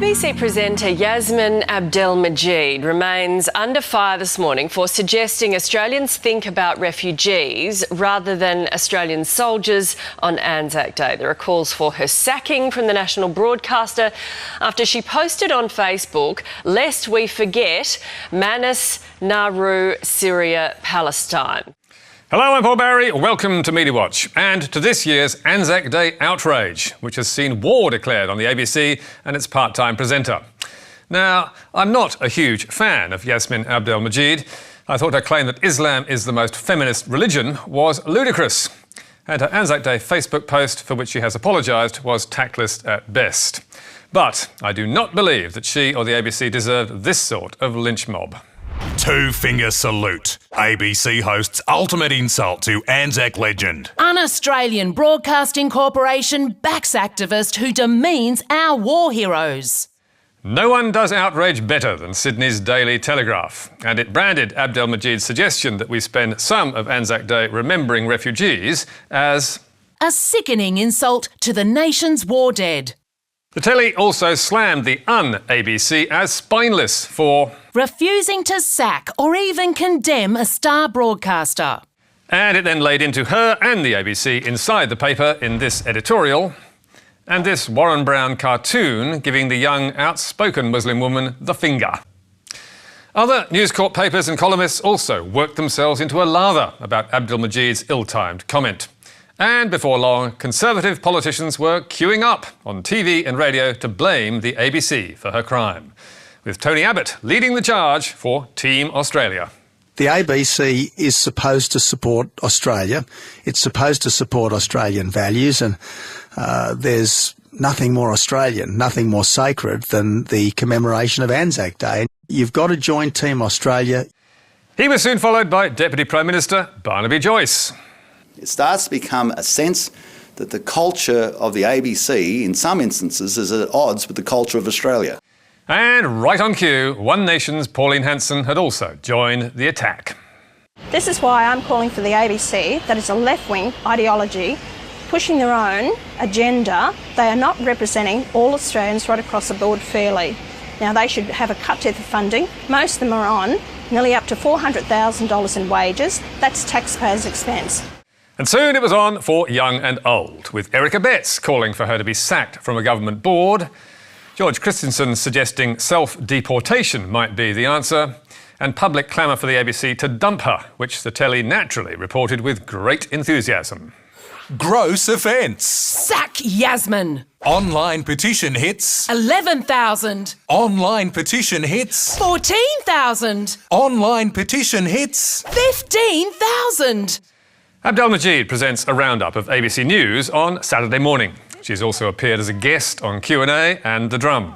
ABC presenter Yasmin Abdel-Majid remains under fire this morning for suggesting Australians think about refugees rather than Australian soldiers on Anzac Day. There are calls for her sacking from the national broadcaster after she posted on Facebook, "Lest we forget Manus, Nauru, Syria, Palestine." Hello, I'm Paul Barry. Welcome to Media Watch and to this year's Anzac Day outrage, which has seen war declared on the ABC and its part-time presenter. Now, I'm not a huge fan of Yasmin Abdel-Majid. I thought her claim that Islam is the most feminist religion was ludicrous. And her Anzac Day Facebook post, for which she has apologised, was tactless at best. But I do not believe that she or the ABC deserved this sort of lynch mob. Two-finger salute. ABC hosts ultimate insult to Anzac legend. Un-Australian Broadcasting Corporation backs activist who demeans our war heroes. No one does outrage better than Sydney's Daily Telegraph, and it branded Abdel-Majid's suggestion that we spend some of Anzac Day remembering refugees as a sickening insult to the nation's war dead. The telly also slammed the un-ABC as spineless for refusing to sack or even condemn a star broadcaster. And it then laid into her and the ABC inside the paper in this editorial, and this Warren Brown cartoon giving the young, outspoken Muslim woman the finger. Other News Corp papers and columnists also worked themselves into a lather about Abdel-Majid's ill-timed comment. And before long, Conservative politicians were queuing up on TV and radio to blame the ABC for her crime, with Tony Abbott leading the charge for Team Australia. The ABC is supposed to support Australia. It's supposed to support Australian values, and there's nothing more Australian, nothing more sacred than the commemoration of Anzac Day. You've got to join Team Australia. He was soon followed by Deputy Prime Minister Barnaby Joyce. It starts to become a sense that the culture of the ABC, in some instances, is at odds with the culture of Australia. And right on cue, One Nation's Pauline Hanson had also joined the attack. This is why I'm calling for the ABC, that is a left-wing ideology, pushing their own agenda. They are not representing all Australians right across the board fairly. Now, they should have a cut to the funding. Most of them are on nearly up to $400,000 in wages. That's taxpayers' expense. And soon it was on for young and old, with Erica Betts calling for her to be sacked from a government board, George Christensen suggesting self-deportation might be the answer, and public clamour for the ABC to dump her, which the telly naturally reported with great enthusiasm. Gross offence. Sack Yasmin. Online petition hits 11,000. Online petition hits 14,000. Online petition hits 15,000. Abdel-Majid presents a roundup of ABC News on Saturday morning. She's also appeared as a guest on Q&A and The Drum.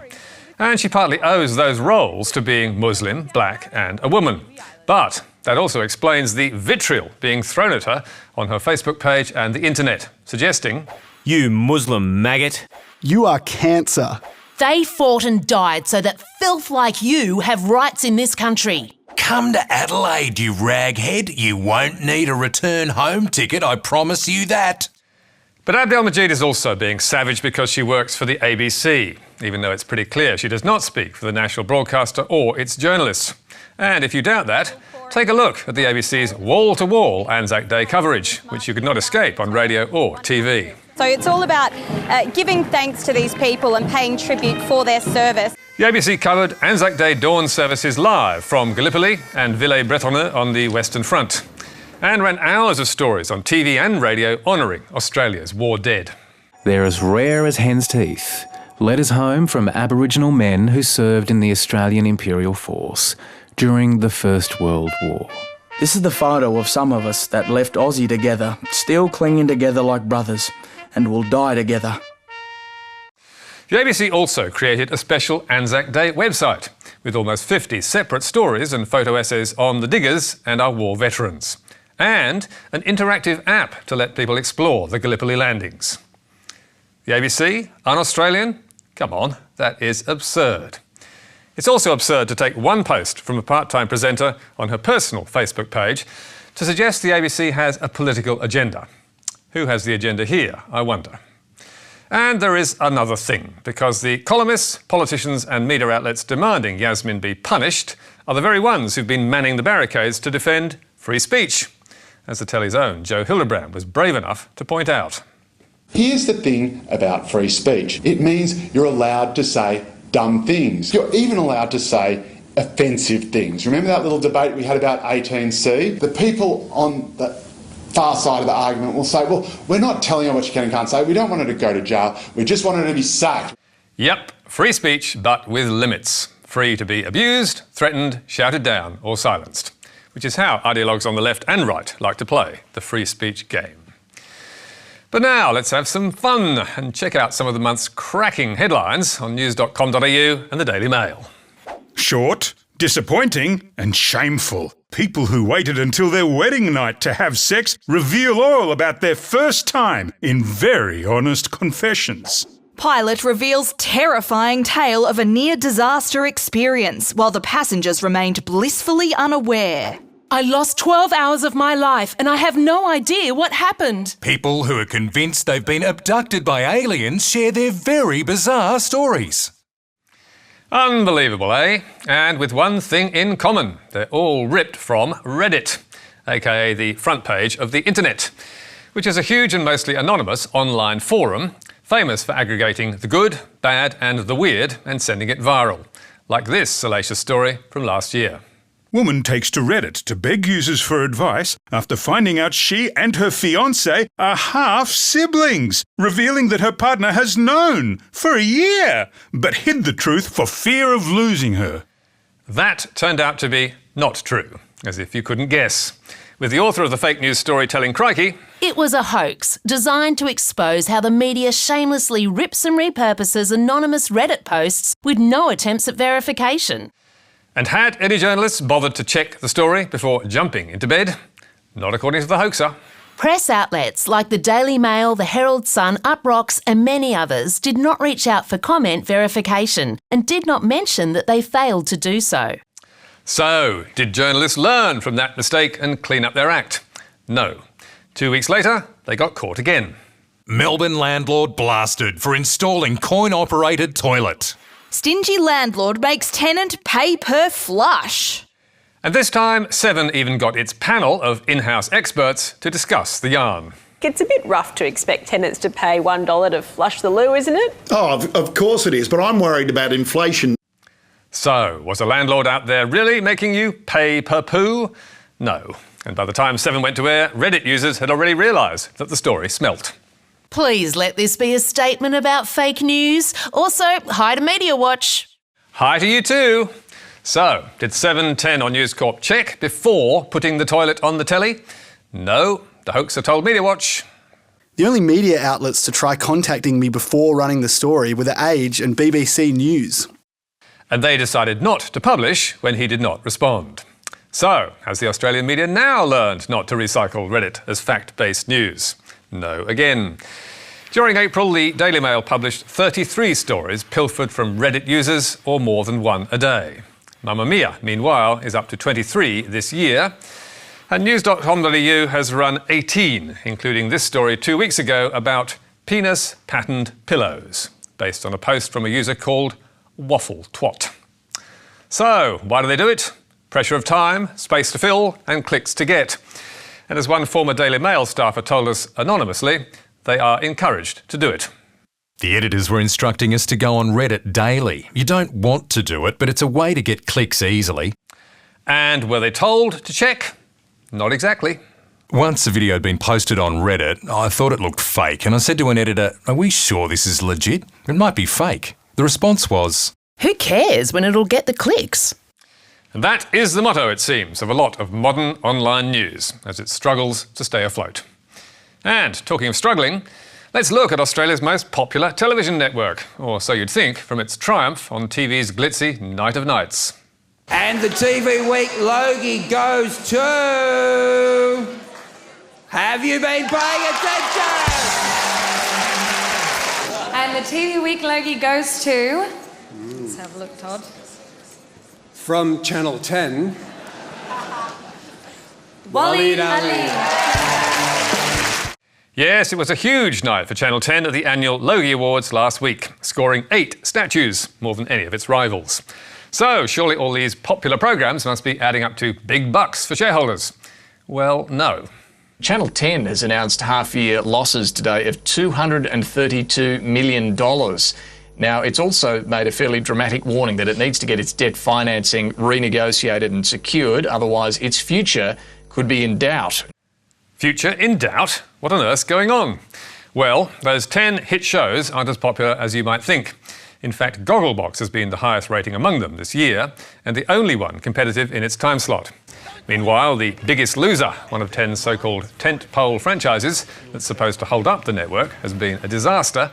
And she partly owes those roles to being Muslim, black and a woman. But that also explains the vitriol being thrown at her on her Facebook page and the internet, suggesting, "You Muslim maggot. You are cancer." They fought and died so that filth like you have rights in this country. Come to Adelaide, you raghead. You won't need a return home ticket, I promise you that. But Abdel-Majid is also being savage because she works for the ABC, even though it's pretty clear she does not speak for the national broadcaster or its journalists. And if you doubt that, take a look at the ABC's wall-to-wall Anzac Day coverage, which you could not escape on radio or TV. So it's all about giving thanks to these people and paying tribute for their service. The ABC covered Anzac Day dawn services live from Gallipoli and Villers-Bretonneux on the Western Front, and ran hours of stories on TV and radio honouring Australia's war dead. They're as rare as hen's teeth. Letters home from Aboriginal men who served in the Australian Imperial Force during the First World War. This is the photo of some of us that left Aussie together, still clinging together like brothers, and will die together. The ABC also created a special Anzac Day website with almost 50 separate stories and photo essays on the diggers and our war veterans, and an interactive app to let people explore the Gallipoli landings. The ABC, un-Australian? Come on, that is absurd. It's also absurd to take one post from a part-time presenter on her personal Facebook page to suggest the ABC has a political agenda. Who has the agenda here, I wonder? And there is another thing, because the columnists, politicians and media outlets demanding Yasmin be punished are the very ones who've been manning the barricades to defend free speech, as the telly's own Joe Hildebrand was brave enough to point out. Here's the thing about free speech. It means you're allowed to say dumb things. You're even allowed to say offensive things. Remember that little debate we had about 18C? The people on the far side of the argument will say, well, we're not telling her what she can and can't say. We don't want her to go to jail. We just want her to be sacked. Yep, free speech, but with limits. Free to be abused, threatened, shouted down or silenced, which is how ideologues on the left and right like to play the free speech game. But now let's have some fun and check out some of the month's cracking headlines on news.com.au and the Daily Mail. Short, disappointing and shameful. People who waited until their wedding night to have sex reveal all about their first time in very honest confessions. Pilot reveals terrifying tale of a near-disaster experience while the passengers remained blissfully unaware. I lost 12 hours of my life and I have no idea what happened. People who are convinced they've been abducted by aliens share their very bizarre stories. Unbelievable, eh? And with one thing in common. They're all ripped from Reddit, aka the front page of the internet, which is a huge and mostly anonymous online forum famous for aggregating the good, bad and the weird and sending it viral, like this salacious story from last year. Woman takes to Reddit to beg users for advice after finding out she and her fiancé are half-siblings, revealing that her partner has known for a year, but hid the truth for fear of losing her. That turned out to be not true, as if you couldn't guess. With the author of the fake news story telling crikey, it was a hoax designed to expose how the media shamelessly rips and repurposes anonymous Reddit posts with no attempts at verification. And had any journalists bothered to check the story before jumping into bed? Not according to the hoaxer. Press outlets like the Daily Mail, the Herald Sun, Uprocks and many others did not reach out for comment verification and did not mention that they failed to do so. So, did journalists learn from that mistake and clean up their act? No. 2 weeks later, they got caught again. Melbourne landlord blasted for installing coin-operated toilet. Stingy landlord makes tenant pay per flush. And this time, Seven even got its panel of in-house experts to discuss the yarn. It's a bit rough to expect tenants to pay $1 to flush the loo, isn't it? Oh, of course it is, but I'm worried about inflation. So, was a landlord out there really making you pay per poo? No. And by the time Seven went to air, Reddit users had already realised that the story smelt. Please let this be a statement about fake news. Also, hi to Media Watch. Hi to you too. So, did 7:10 on News Corp check before putting the toilet on the telly? No, the hoaxer told Media Watch. The only media outlets to try contacting me before running the story were The Age and BBC News. And they decided not to publish when he did not respond. So, has the Australian media now learned not to recycle Reddit as fact-based news? No again. During April, the Daily Mail published 33 stories pilfered from Reddit users, or more than one a day. Mamma Mia, meanwhile, is up to 23 this year. And news.com.au has run 18, including this story 2 weeks ago about penis-patterned pillows, based on a post from a user called Waffle Twat. So, why do they do it? Pressure of time, space to fill, and clicks to get. And as one former Daily Mail staffer told us anonymously, they are encouraged to do it. The editors were instructing us to go on Reddit daily. You don't want to do it, but it's a way to get clicks easily. And were they told to check? Not exactly. Once a video had been posted on Reddit, I thought it looked fake, and I said to an editor, "Are we sure this is legit? It might be fake." The response was, "Who cares when it'll get the clicks?" And that is the motto, it seems, of a lot of modern online news, as it struggles to stay afloat. And talking of struggling, let's look at Australia's most popular television network, or so you'd think from its triumph on TV's glitzy Night of Nights. And the TV Week Logie goes to... Have you been paying attention? And the TV Week Logie goes to... Let's have a look, Todd. From Channel 10. Waleed Ali. Yes, it was a huge night for Channel 10 at the annual Logie Awards last week, scoring 8 statues, more than any of its rivals. So, surely all these popular programmes must be adding up to big bucks for shareholders. Well, no. Channel 10 has announced half-year losses today of $232 million. Now, it's also made a fairly dramatic warning that it needs to get its debt financing renegotiated and secured, otherwise its future could be in doubt. Future in doubt? What on earth's going on? Well, those 10 hit shows aren't as popular as you might think. In fact, Gogglebox has been the highest rating among them this year, and the only one competitive in its time slot. Meanwhile, The Biggest Loser, one of 10's so-called tent-pole franchises that's supposed to hold up the network, has been a disaster,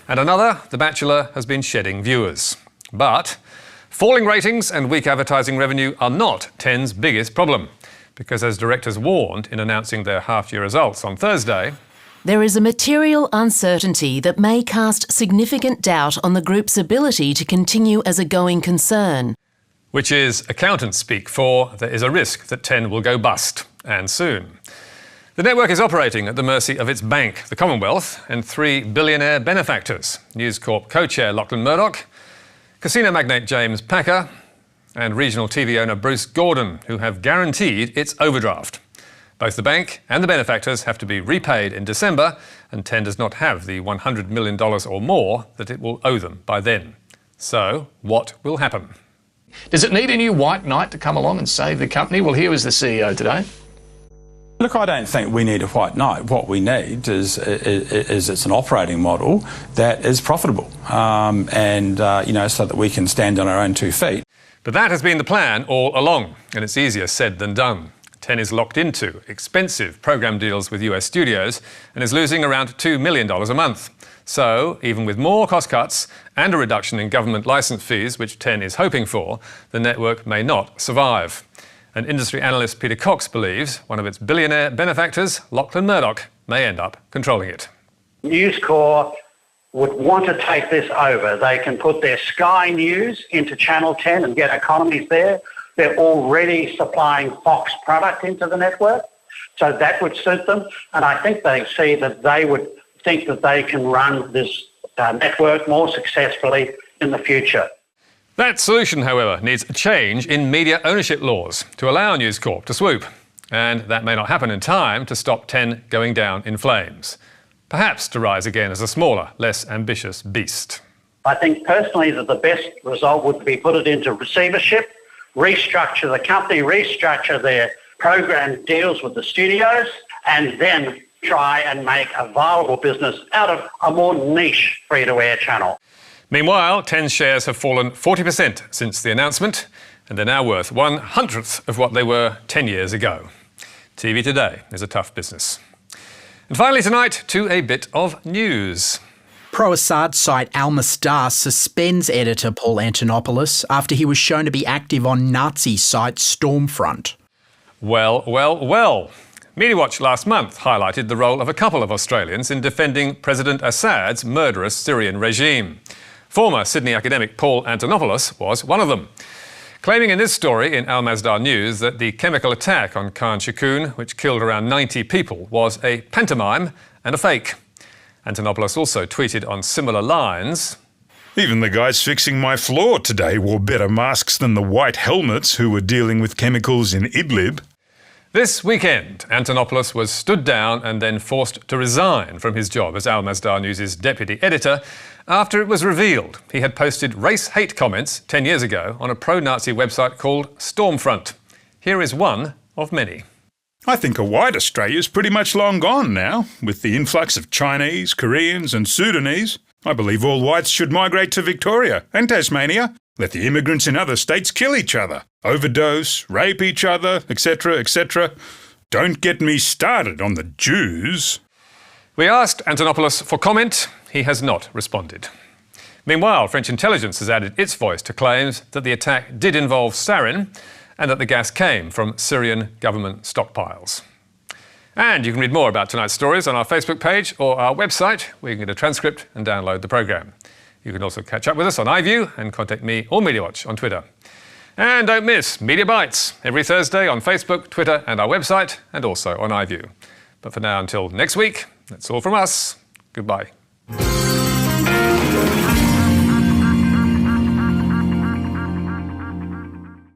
and another, The Bachelor, has been shedding viewers. But falling ratings and weak advertising revenue are not 10's biggest problem, because as directors warned in announcing their half-year results on Thursday, there is a material uncertainty that may cast significant doubt on the group's ability to continue as a going concern. Which is accountants speak for there is a risk that 10 will go bust, and soon. The network is operating at the mercy of its bank, the Commonwealth, and 3 billionaire benefactors, News Corp co-chair Lachlan Murdoch, casino magnate James Packer, and regional TV owner Bruce Gordon, who have guaranteed its overdraft. Both the bank and the benefactors have to be repaid in December, and 10 does not have the $100 million or more that it will owe them by then. So, what will happen? Does it need a new white knight to come along and save the company? Well, here was the CEO today. Look, I don't think we need a white knight. What we need is it's an operating model that is profitable, so that we can stand on our own 2 feet. But that has been the plan all along, and it's easier said than done. 10 is locked into expensive programme deals with US studios and is losing around $2 million a month. So, even with more cost cuts and a reduction in government licence fees, which 10 is hoping for, the network may not survive. And industry analyst Peter Cox believes one of its billionaire benefactors, Lachlan Murdoch, may end up controlling it. News Corp would want to take this over. They can put their Sky News into Channel 10 and get economies there. They're already supplying Fox product into the network, so that would suit them. And I think they see that they would think that they can run this network more successfully in the future. That solution, however, needs a change in media ownership laws to allow News Corp to swoop. And that may not happen in time to stop 10 going down in flames. Perhaps to rise again as a smaller, less ambitious beast. I think personally that the best result would be put it into receivership, restructure the company, restructure their program deals with the studios, and then try and make a viable business out of a more niche free-to-air channel. Meanwhile, 10's shares have fallen 40% since the announcement, and they're now worth 1/100th of what they were 10 years ago. TV today is a tough business. And finally tonight, to a bit of news. Pro-Assad site Al Masdar suspends editor Paul Antonopoulos after he was shown to be active on Nazi site Stormfront. Well. MediaWatch last month highlighted the role of a couple of Australians in defending President Assad's murderous Syrian regime. Former Sydney academic Paul Antonopoulos was one of them, claiming in this story in Al Masdar News that the chemical attack on Khan Shaykhun, which killed around 90 people, was a pantomime and a fake. Antonopoulos also tweeted on similar lines, "Even the guys fixing my floor today wore better masks than the white helmets who were dealing with chemicals in Idlib." This weekend, Antonopoulos was stood down and then forced to resign from his job as Al Masdar News' deputy editor after it was revealed he had posted race-hate comments 10 years ago on a pro-Nazi website called Stormfront. Here is one of many. "I think a white Australia's pretty much long gone now, with the influx of Chinese, Koreans and Sudanese. I believe all whites should migrate to Victoria and Tasmania. Let the immigrants in other states kill each other, overdose, rape each other, etc., etc. Don't get me started on the Jews." We asked Antonopoulos for comment. He has not responded. Meanwhile, French intelligence has added its voice to claims that the attack did involve sarin and that the gas came from Syrian government stockpiles. And you can read more about tonight's stories on our Facebook page or our website, where you can get a transcript and download the programme. You can also catch up with us on iView and contact me or MediaWatch on Twitter. And don't miss Media Bites every Thursday on Facebook, Twitter and our website, and also on iView. But for now, until next week, That's all from us. Goodbye.